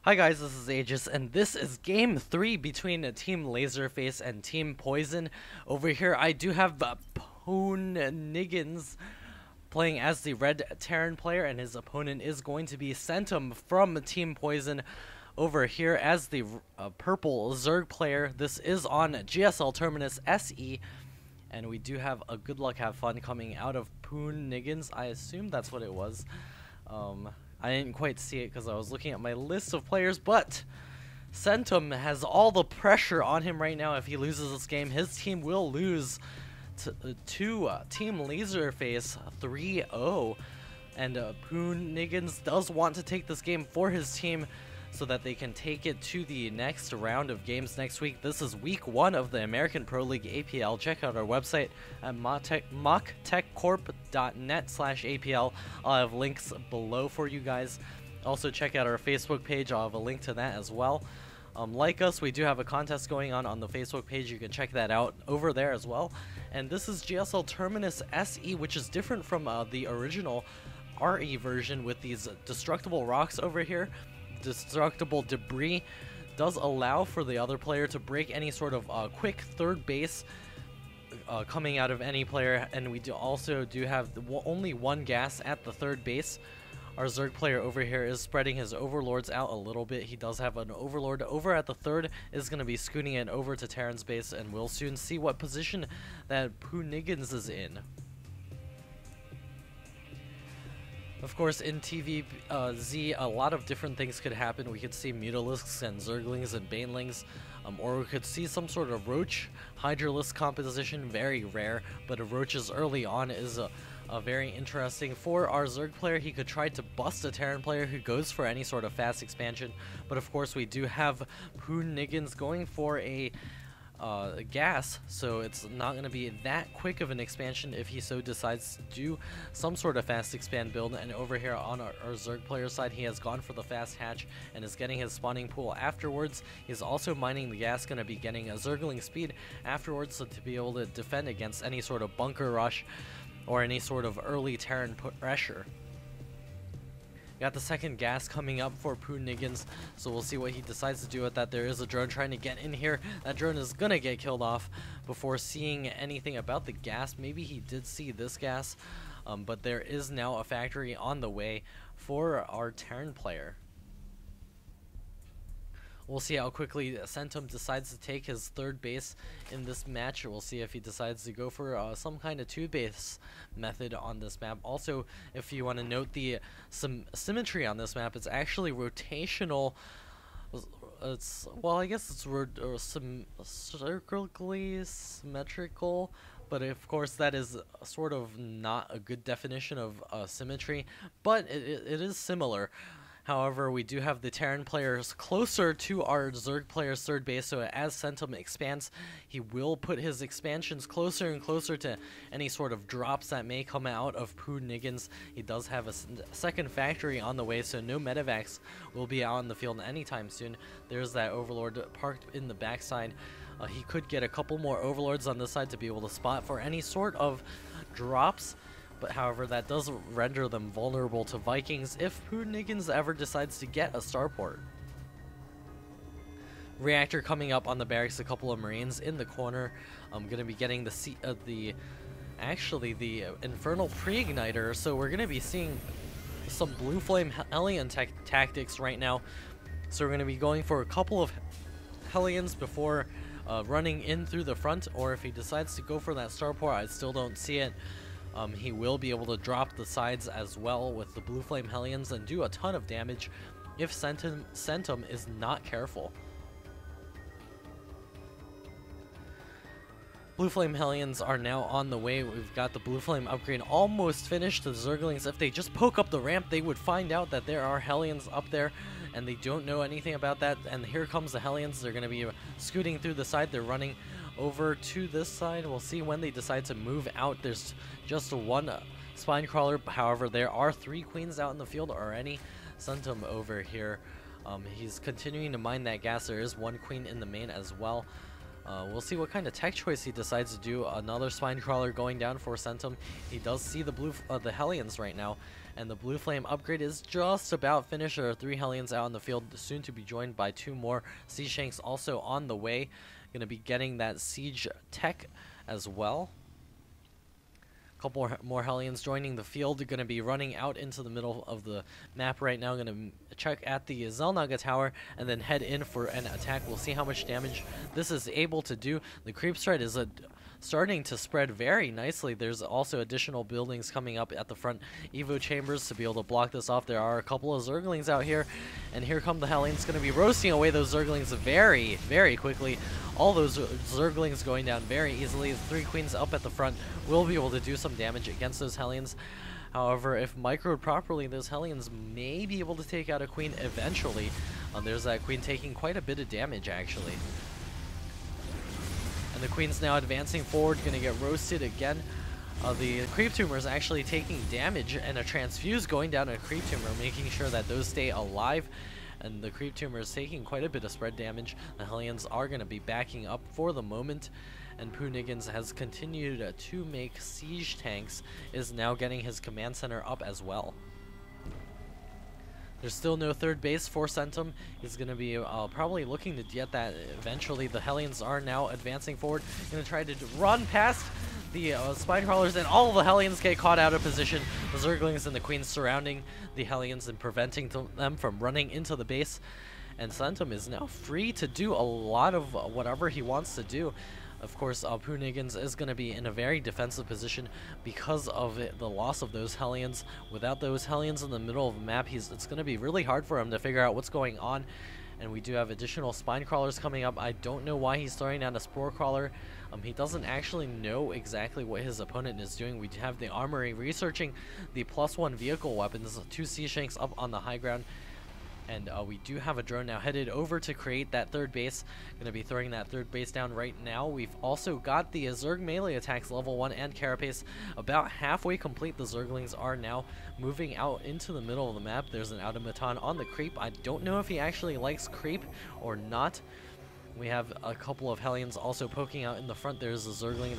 Hi guys, this is Aegis, and this is Game 3 between Team Laserface and Team Poison. Over here, I do have Pooniggins playing as the red Terran player, and his opponent is going to be Centum from Team Poison. Over here as the purple Zerg player. This is on GSL Terminus SE, and we do have a good luck, have fun coming out of Pooniggins. I assume that's what it was. I didn't quite see it because I was looking at my list of players, but Centum has all the pressure on him right now. If he loses this game, his team will lose to Team Laserface 3-0. And Pooniggins does want to take this game for his team so that they can take it to the next round of games next week. This is week 1 of the American Pro League APL. Check out our website at mocktechcorp.net/APL. I'll have links below for you guys. Also check out our Facebook page. I'll have a link to that as well. Like us, we do have a contest going on the Facebook page. You can check that out over there as well. And this is GSL Terminus SE, which is different from the original RE version with these destructible rocks over here. Destructible debris does allow for the other player to break any sort of quick third base coming out of any player, and we also do have only one gas at the third base. Our Zerg player over here is spreading his overlords out a little bit. He does have an overlord over at the third, is going to be scooting it over to Terran's base, and we'll soon see what position that Pooniggins is in. Of course, in TVZ, a lot of different things could happen. We could see Mutalisks and Zerglings and Banelings, or we could see some sort of Roach Hydralisk composition, very rare, but a Roach's early on is a very interesting. For our Zerg player, he could try to bust a Terran player who goes for any sort of fast expansion, but of course we do have Pooniggins going for a gas, so it's not going to be that quick of an expansion if he so decides to do some sort of fast expand build. And over here on our Zerg player side, he has gone for the fast hatch and is getting his spawning pool afterwards. He's also mining the gas, going to be getting a Zergling speed afterwards, so to be able to defend against any sort of bunker rush or any sort of early Terran pressure. Got the second gas coming up for Pooniggins, so we'll see what he decides to do with that. There is a drone trying to get in here. That drone is gonna get killed off before seeing anything about the gas. Maybe he did see this gas, but there is now a factory on the way for our Terran player. We'll see how quickly Centum decides to take his third base in this match. We'll see if he decides to go for some kind of two-base method on this map. Also, if you want to note the symmetry on this map, it's actually rotational. Well, I guess it's circally symmetrical, but of course that is sort of not a good definition of symmetry, but it is similar. However, we do have the Terran players closer to our Zerg player's third base, so as Centum expands, he will put his expansions closer and closer to any sort of drops that may come out of Pooniggins. He does have a second factory on the way, so no medevacs will be out in the field anytime soon. There's that Overlord parked in the backside. He could get a couple more Overlords on this side to be able to spot for any sort of drops. But however, that does render them vulnerable to Vikings if Pooniggins ever decides to get a starport. Reactor coming up on the barracks, a couple of Marines in the corner. I'm going to be getting the Infernal Pre-Igniter, so we're going to be seeing some Blue Flame Hellion tactics right now. So we're going to be going for a couple of Hellions before running in through the front, or if he decides to go for that starport, I still don't see it. He will be able to drop the sides as well with the Blue Flame Hellions and do a ton of damage if Centum is not careful. Blue Flame Hellions are now on the way. We've got the Blue Flame upgrade almost finished. The Zerglings, if they just poke up the ramp, they would find out that there are Hellions up there, and they don't know anything about that. And here comes the Hellions. They're going to be scooting through the side. They're running over to this side. We'll see when they decide to move out. There's just one spine crawler. However, there are 3 queens out in the field already. Centum over here, he's continuing to mine that gas. There is 1 queen in the main as well. We'll see what kind of tech choice he decides to do. Another Spine Crawler going down for Centum. He does see the the Hellions right now, and the Blue Flame upgrade is just about finished. There are 3 Hellions out on the field, soon to be joined by 2 more. Sea Shanks also on the way. Going to be getting that Siege tech as well. Couple more Hellions joining the field. They're going to be running out into the middle of the map right now. Going to check at the Xel'Naga tower and then head in for an attack. We'll see how much damage this is able to do. The creep stride is starting to spread very nicely. There's also additional buildings coming up at the front Evo chambers to be able to block this off. There are a couple of Zerglings out here, and here come the Hellions. Going to be roasting away those Zerglings very, very quickly. All those Zerglings going down very easily. The 3 Queens up at the front will be able to do some damage against those Hellions. However, if microed properly, those Hellions may be able to take out a Queen eventually. There's that Queen taking quite a bit of damage, actually. And the Queen's now advancing forward, going to get roasted again. The Creep Tumor is actually taking damage, and a Transfuse going down a Creep Tumor, making sure that those stay alive. And the Creep Tumor is taking quite a bit of spread damage. The Hellions are going to be backing up for the moment. And Pooniggins has continued to make siege tanks, is now getting his command center up as well. There's still no third base for Centum. He's going to be probably looking to get that eventually. The Hellions are now advancing forward. Going to try to run past the Spine Crawlers, and all of the Hellions get caught out of position. The Zerglings and the Queens surrounding the Hellions and preventing them from running into the base. And Centum is now free to do a lot of whatever he wants to do. Of course, Pooniggins is going to be in a very defensive position because of the loss of those Hellions. Without those Hellions in the middle of the map, it's going to be really hard for him to figure out what's going on. And we do have additional Spine Crawlers coming up. I don't know why he's throwing down a Spore Crawler. He doesn't actually know exactly what his opponent is doing. We have the Armory researching the +1 vehicle weapons, 2 Sea Shanks up on the high ground. And we do have a drone now headed over to create that third base. Going to be throwing that third base down right now. We've also got the Zerg melee attacks level 1 and Carapace about halfway complete. The Zerglings are now moving out into the middle of the map. There's an Automaton on the creep. I don't know if he actually likes creep or not. We have a couple of Hellions also poking out in the front. There's a Zergling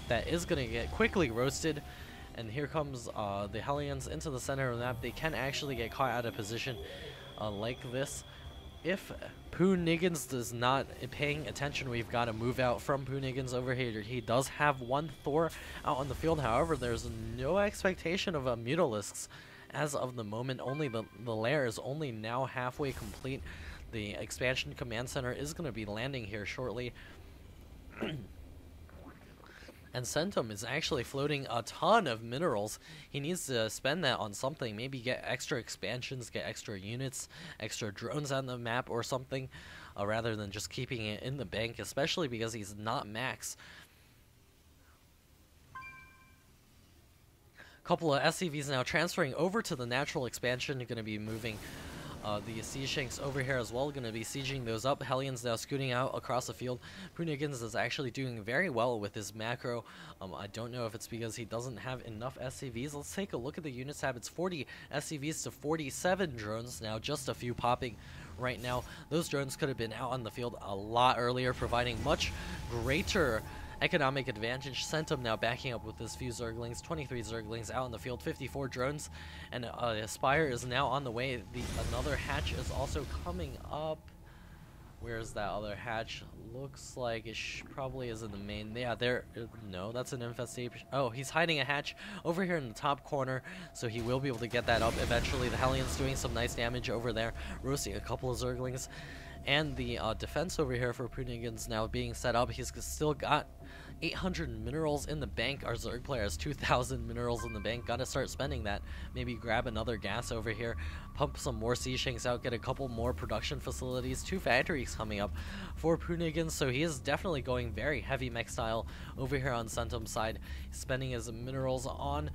that is going to get quickly roasted. And here comes the Hellions into the center of the map. They can actually get caught out of position like this. If Pooniggins is not paying attention, we've got to move out from Pooniggins over here. He does have 1 Thor out on the field. However, there's no expectation of Mutalisks as of the moment. Only the lair is only now halfway complete. The expansion command center is going to be landing here shortly. And Centum is actually floating a ton of minerals. He needs to spend that on something. Maybe get extra expansions, get extra units, extra drones on the map or something, rather than just keeping it in the bank, especially because he's not max. Couple of SCVs now transferring over to the natural expansion. You're going to be moving the Siege Shanks over here as well, going to be sieging those up. Hellions now scooting out across the field. Pooniggins is actually doing very well with his macro. I don't know if it's because he doesn't have enough SCVs. Let's take a look at the unit tab. It's 40 SCVs to 47 drones now, just a few popping right now. Those drones could have been out on the field a lot earlier, providing much greater economic advantage. Centum now backing up with his few Zerglings, 23 Zerglings out in the field, 54 drones, and Aspire is now on the way. Another hatch is also coming up. Where's that other hatch? Looks like it probably is in the main. Yeah, there. No, that's an infestation. Oh, he's hiding a hatch over here in the top corner, so he will be able to get that up eventually. The Hellions doing some nice damage over there, roasting a couple of Zerglings. And the defense over here for Pooniggins now being set up. He's still got 800 minerals in the bank. Our Zerg player has 2,000 minerals in the bank. Gotta start spending that. Maybe grab another gas over here. Pump some more Sea Shanks out. Get a couple more production facilities. 2 factories coming up for Pooniggins. So he is definitely going very heavy mech style over here on Centum's side. He's spending his minerals on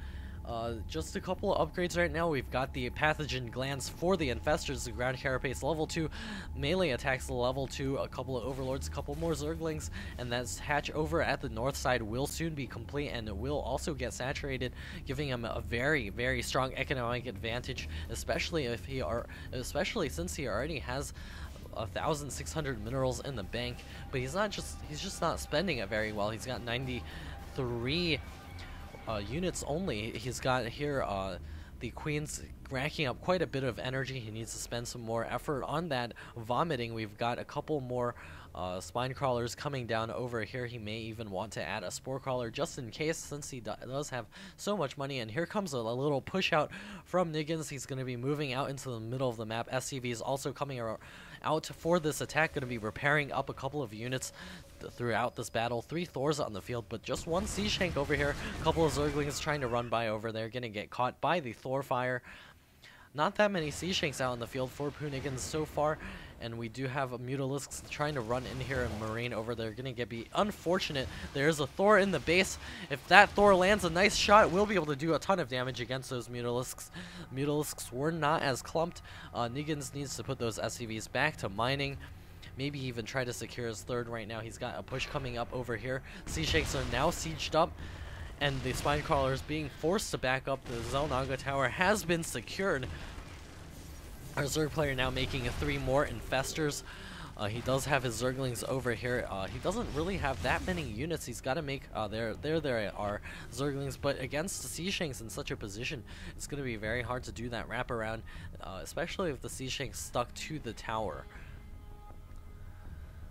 just a couple of upgrades right now. We've got the pathogen glands for the infestors, the ground carapace level 2, melee attacks level 2, a couple of overlords, a couple more Zerglings, and that hatch over at the north side will soon be complete, and it will also get saturated, giving him a very, very strong economic advantage, especially since he already has 1,600 minerals in the bank, but he's just not spending it very well. He's got 93 units only. He's got here the Queen's racking up quite a bit of energy. He needs to spend some more effort on that vomiting. We've got a couple more spine crawlers coming down over here. He may even want to add a spore crawler just in case, since he does have so much money. And here comes a little push out from Niggins. He's going to be moving out into the middle of the map. SCV is also coming out for this attack, going to be repairing up a couple of units throughout this battle. 3 Thors on the field, but just 1 Sea Shank over here. A couple of Zerglings trying to run by over there, going to get caught by the Thor fire. Not that many Sea Shanks out in the field for Pooniggins so far, and we do have a Mutalisks trying to run in here, and Marine over there going to be unfortunate. There's a Thor in the base. If that Thor lands a nice shot, we'll be able to do a ton of damage against those Mutalisks. Mutalisks were not as clumped. Niggins needs to put those SCVs back to mining. Maybe even try to secure his 3rd right now. He's got a push coming up over here. Sea Shanks are now sieged up, and the Spine Crawler is being forced to back up. The Zelnaga Tower has been secured. Our Zerg player now making 3 more Infestors. He does have his Zerglings over here. He doesn't really have that many units. He's got to make, there are Zerglings, but against the Sea Shanks in such a position, it's going to be very hard to do that wraparound, especially if the Sea Shanks stuck to the tower.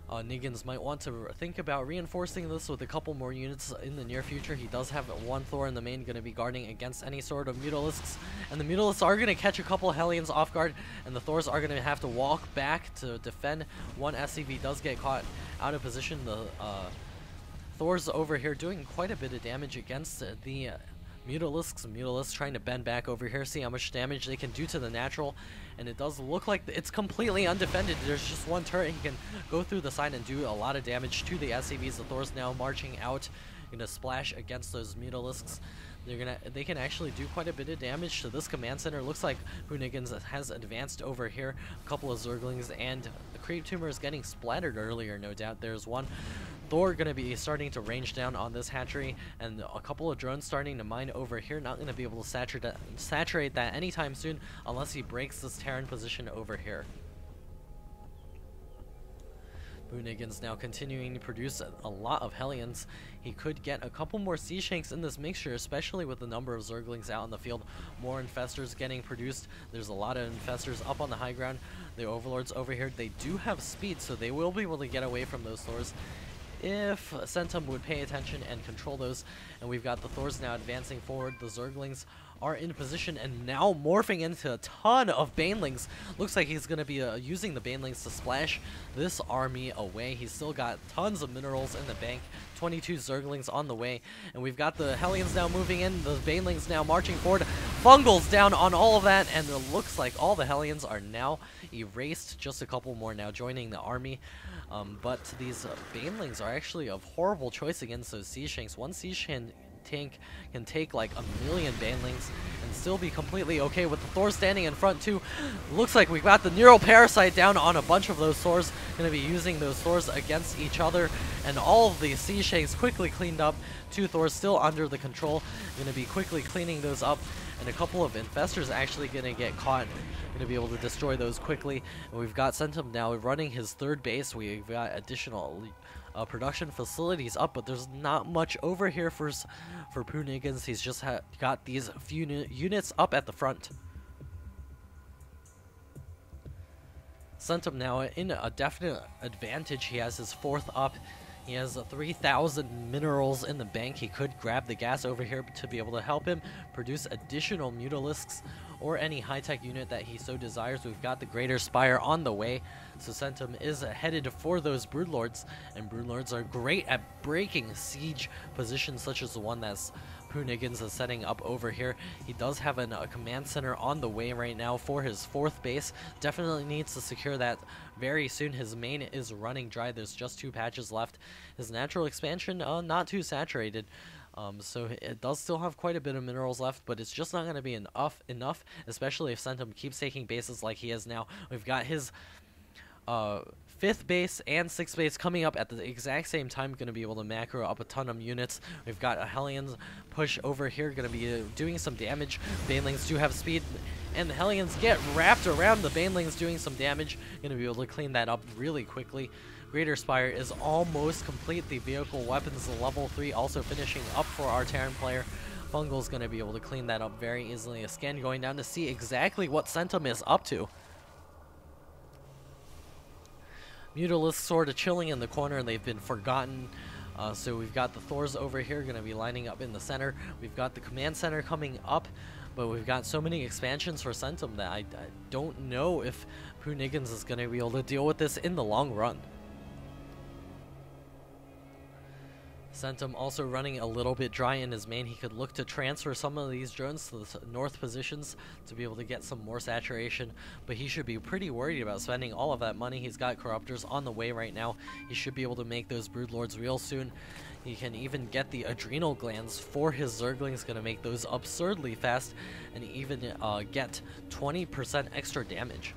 Niggins might want to think about reinforcing this with a couple more units in the near future. He does have 1 Thor in the main going to be guarding against any sort of Mutalisks, and the Mutalisks are going to catch a couple Hellions off guard, and the Thors are going to have to walk back to defend. 1 SCV does get caught out of position. The Thors over here doing quite a bit of damage against the Mutalisks trying to bend back over here, see how much damage they can do to the natural, and it does look like it's completely undefended. There's just 1 turret. He can go through the side and do a lot of damage to the SCVs. The Thor's now marching out, gonna splash against those Mutalisks. They can actually do quite a bit of damage to this command center. Looks like Pooniggins has advanced over here. A couple of Zerglings, and the Creep Tumor is getting splattered earlier, no doubt. There's 1 Thor going to be starting to range down on this hatchery, and a couple of drones starting to mine over here. Not going to be able to saturate that anytime soon unless he breaks this Terran position over here. Pooniggins now continuing to produce a lot of Hellions. He could get a couple more Sea Shanks in this mixture, especially with the number of Zerglings out in the field. More Infestors getting produced. There's a lot of Infestors up on the high ground. The Overlords over here, they do have speed, so they will be able to get away from those Thors if Centum would pay attention and control those. And we've got the Thors now advancing forward. The Zerglings are in position and now morphing into a ton of Banelings. Looks like he's going to be using the Banelings to splash this army away. He's still got tons of minerals in the bank. 22 Zerglings on the way, and we've got the Hellions now moving in, the Banelings now marching forward. Fungals down on all of that, and it looks like all the Hellions are now erased. Just a couple more now joining the army. But these Banelings are actually a horrible choice against those Sea Shanks. 1 Sea Shank tank can take like 1,000,000 Banelings and still be completely okay with the Thor standing in front too. Looks like we've got the Neural Parasite down on a bunch of those Thors. Going to be using those Thors against each other, and all of the Sea Shanks quickly cleaned up. 2 Thors still under the control. Going to be quickly cleaning those up, and a couple of Infestors actually going to get caught. Going to be able to destroy those quickly. And we've got Centum now running his 3rd base. We've got additional production facilities up, but there's not much over here for Pooniggins. He's just got these few units up at the front. Centum now in a definite advantage. He has his 4th up. He has 3,000 minerals in the bank. He could grab the gas over here to be able to help him produce additional Mutalisks or any high-tech unit that he so desires. We've got the Greater Spire on the way, so Centum is headed for those Broodlords, and Broodlords are great at breaking siege positions such as the one that's Pooniggins is setting up over here. He does have a command center on the way right now for his 4th base. Definitely needs to secure that very soon. His main is running dry. There's just 2 patches left. His natural expansion, not too saturated. So it does still have quite a bit of minerals left, but it's just not going to be enough, especially if Centum keeps taking bases like he is now. We've got his 5th base and 6th base coming up at the exact same time, going to be able to macro up a ton of units. We've got a Hellions push over here, going to be doing some damage. Banelings do have speed, and the Hellions get wrapped around the Banelings doing some damage. Going to be able to clean that up really quickly. Greater Spire is almost complete. The vehicle weapons level 3 also finishing up for our Terran player. Fungal's going to be able to clean that up very easily. A scan going down to see exactly what Centum is up to. Mutalisks sort of chilling in the corner, and they've been forgotten. So we've got the Thors over here going to be lining up in the center. We've got the command center coming up, but we've got so many expansions for Centum that I don't know if Pooniggins is going to be able to deal with this in the long run. Centum also running a little bit dry in his main. He could look to transfer some of these drones to the north positions to be able to get some more saturation, but he should be pretty worried about spending all of that money. He's got Corruptors on the way right now. He should be able to make those Broodlords real soon. He can even get the adrenal glands for his Zerglings, going to make those absurdly fast, and even get 20% extra damage.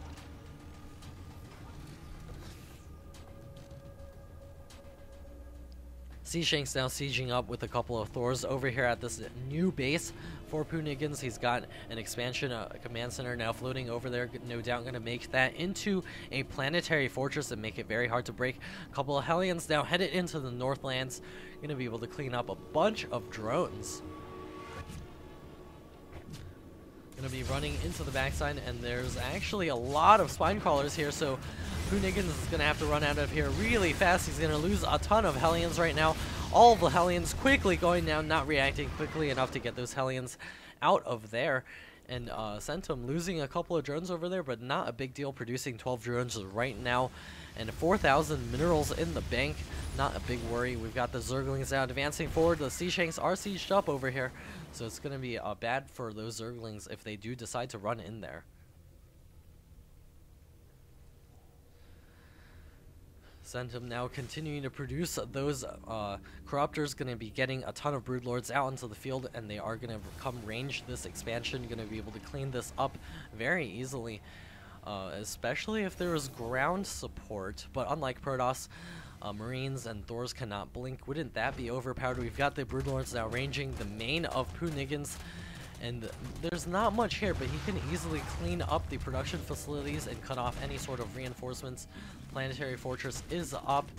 Seashanks now sieging up with a couple of Thors over here at this new base for Pooniggins. He's got an expansion, a command center now floating over there. No doubt going to make that into a planetary fortress and make it very hard to break. A couple of Hellions now headed into the Northlands. Going to be able to clean up a bunch of drones. Going to be running into the backside, and there's actually a lot of spine crawlers here, so Pooniggins is going to have to run out of here really fast. He's going to lose a ton of Hellions right now. All of the Hellions quickly going down, not reacting quickly enough to get those Hellions out of there. And Centum losing a couple of drones over there, but not a big deal, producing 12 drones right now. And 4,000 minerals in the bank, not a big worry. We've got the Zerglings now advancing forward. The Seashanks are sieged up over here, so it's going to be bad for those Zerglings if they do decide to run in there. Centum now continuing to produce those Corruptors, going to be getting a ton of Broodlords out into the field, and they are going to come range this expansion, going to be able to clean this up very easily, especially if there is ground support. But unlike Protoss, Marines and Thors cannot blink. Wouldn't that be overpowered? We've got the Broodlords now ranging the main of Pooniggins, and there's not much here, but he can easily clean up the production facilities and cut off any sort of reinforcements. Planetary Fortress is up.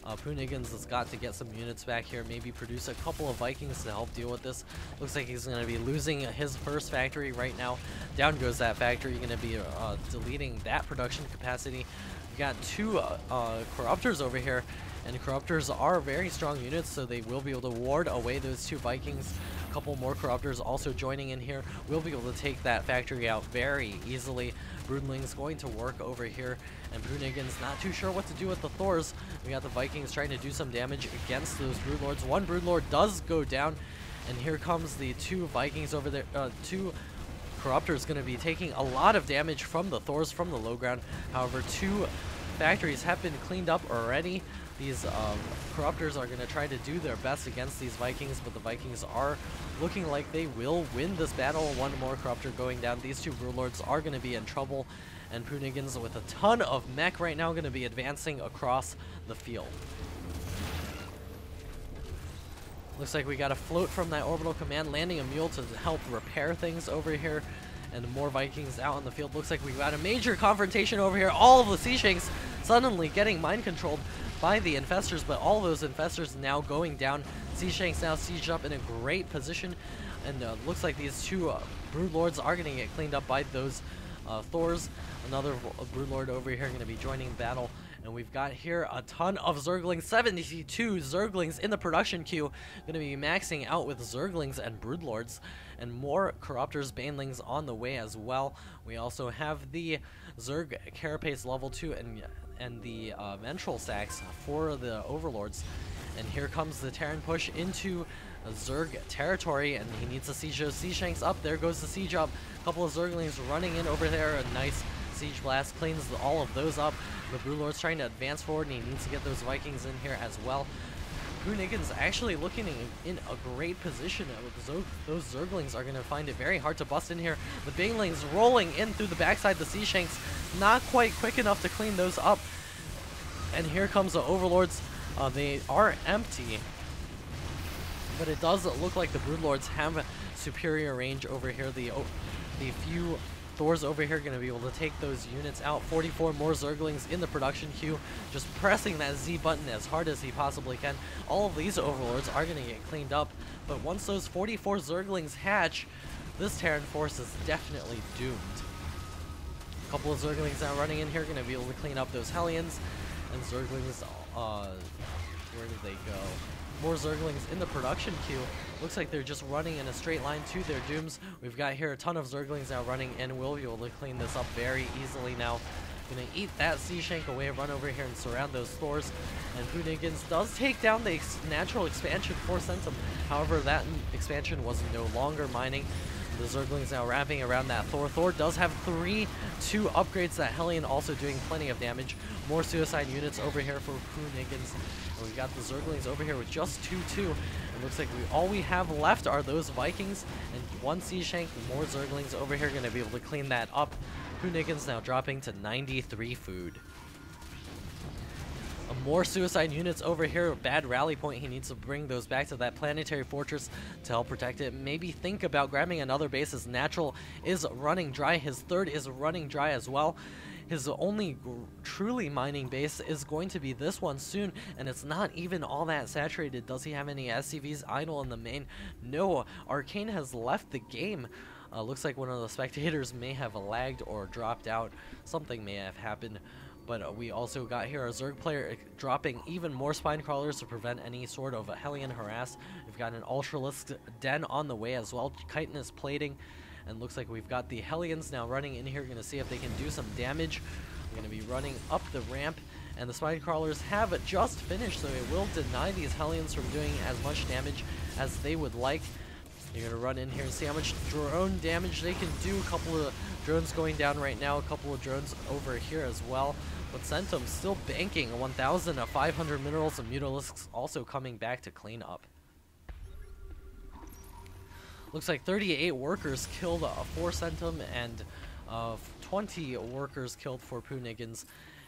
Pooniggins has got to get some units back here, maybe produce a couple of Vikings to help deal with this. Looks like he's going to be losing his first factory right now. Down goes that factory. Going to be deleting that production capacity. We've got two Corruptors over here, and Corruptors are very strong units, so they will be able to ward away those two Vikings. A couple more Corruptors also joining in here. We'll be able to take that factory out very easily. Broodlings going to work over here, and Pooniggins not too sure what to do with the Thors. We got the Vikings trying to do some damage against those Broodlords. One Broodlord does go down, and here comes the two Vikings over there. Two Corruptors going to be taking a lot of damage from the Thors from the low ground. However, two factories have been cleaned up already. These Corruptors are going to try to do their best against these Vikings, but the Vikings are looking like they will win this battle. One more Corruptor going down. These two Broodlords are going to be in trouble, and Pooniggins with a ton of mech right now going to be advancing across the field. Looks like we got a float from that orbital command, landing a mule to help repair things over here, and more Vikings out on the field. Looks like we got a major confrontation over here. All of the Seashanks suddenly getting mind controlled by the Infestors, but all those Infestors now going down. Seashanks now sieged up in a great position, and looks like these two Broodlords are going to get cleaned up by those Thors. Another Broodlord over here going to be joining battle, and we've got here a ton of Zerglings, 72 Zerglings in the production queue, going to be maxing out with Zerglings and Broodlords, and more Corruptors, Banelings on the way as well. We also have the Zerg Carapace level 2 and the Ventral Sacks for the Overlords. And here comes the Terran push into Zerg territory, and he needs to siege those Seashanks up. There goes the siege up. A couple of Zerglings running in over there. A nice siege blast cleans all of those up. The Broodlord's trying to advance forward, and he needs to get those Vikings in here as well. Pooniggins actually looking in a great position. Those Zerglings are going to find it very hard to bust in here. The Banelings rolling in through the backside. The Seashanks not quite quick enough to clean those up. And here comes the Overlords. They are empty, but it does look like the Broodlords have superior range over here. The few Thors over here are going to be able to take those units out. 44 more Zerglings in the production queue, just pressing that Z button as hard as he possibly can. All of these Overlords are going to get cleaned up, but once those 44 Zerglings hatch, this Terran force is definitely doomed. A couple of Zerglings now running in here, going to be able to clean up those Hellions. And Zerglings, where did they go? More Zerglings in the production queue. Looks like they're just running in a straight line to their dooms. We've got here a ton of Zerglings now running, and we'll be able to clean this up very easily now. Gonna eat that Sea Shank away, run over here and surround those Thors. And Pooniggins does take down the natural expansion for Centum. However, that expansion was no longer mining. The Zerglings now wrapping around that Thor. Thor does have 2 upgrades. That Hellion also doing plenty of damage. More suicide units over here for Pooniggins. And we got the Zerglings over here with just 2-2. It looks like all we have left are those Vikings and 1 Sea Shank. More Zerglings over here going to be able to clean that up. Pooniggins now dropping to 93 food. More suicide units over here. Bad rally point. He needs to bring those back to that planetary fortress to help protect it. Maybe think about grabbing another base. His natural is running dry. His third is running dry as well. His only truly mining base is going to be this one soon, and it's not even all that saturated. Does he have any SCVs idle in the main? No. Arcane has left the game. Looks like one of the spectators may have lagged or dropped out. Something may have happened. But we also got here a Zerg player dropping even more Spine Crawlers to prevent any sort of a Hellion harass. We've got an Ultralisk Den on the way as well. Chitin is plating. And looks like we've got the Hellions now running in here. Going to see if they can do some damage. We're going to be running up the ramp. And the Spine Crawlers have just finished, so it will deny these Hellions from doing as much damage as they would like. You're going to run in here and see how much drone damage they can do. A couple of drones going down right now. A couple of drones over here as well. But Centum still banking 1,500 minerals, and Mutalisks also coming back to clean up. Looks like 38 workers killed for Centum and 20 workers killed for Pooniggins.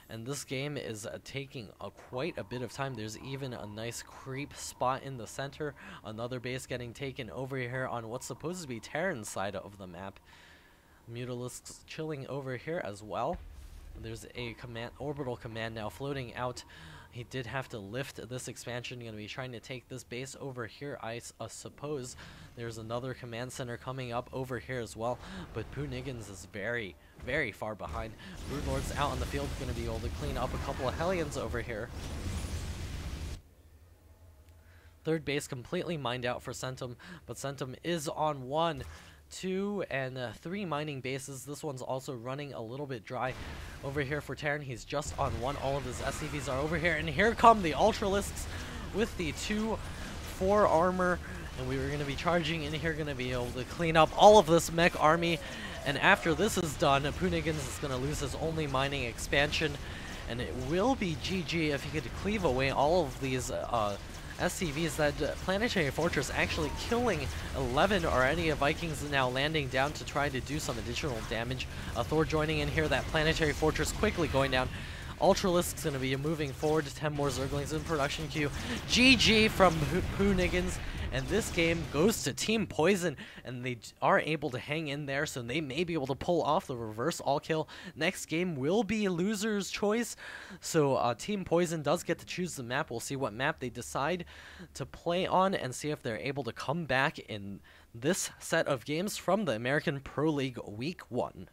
And this game is taking quite a bit of time. There's even a nice creep spot in the center. Another base getting taken over here on what's supposed to be Terran's side of the map. Mutalisks chilling over here as well. There's a orbital command now floating out. He did have to lift this expansion. Going to be trying to take this base over here, I suppose. There's another command center coming up over here as well. But Pooniggins is very, very far behind. Broodlord's out on the field. Going to be able to clean up a couple of Hellions over here. Third base completely mined out for Centum. But Centum is on 1, 2, and 3 mining bases. This one's also running a little bit dry. Over here for Terran, he's just on 1. All of his SCVs are over here. And here come the Ultralisks with the 2-4 armor. And we were going to be charging in here, going to be able to clean up all of this mech army. And after this is done, Pooniggins is going to lose his only mining expansion. And it will be GG if he could cleave away all of these SCVs. That planetary fortress actually killing 11 or any Vikings now landing down to try to do some additional damage. Thor joining in here, that planetary fortress quickly going down. Ultralisk's going to be moving forward to 10 more Zerglings in production queue. GG from Pooniggins. And this game goes to Team Poison, and they are able to hang in there, so they may be able to pull off the reverse all kill. Next game will be loser's choice, so Team Poison does get to choose the map. We'll see what map they decide to play on and see if they're able to come back in this set of games from the American Pro League Week 1.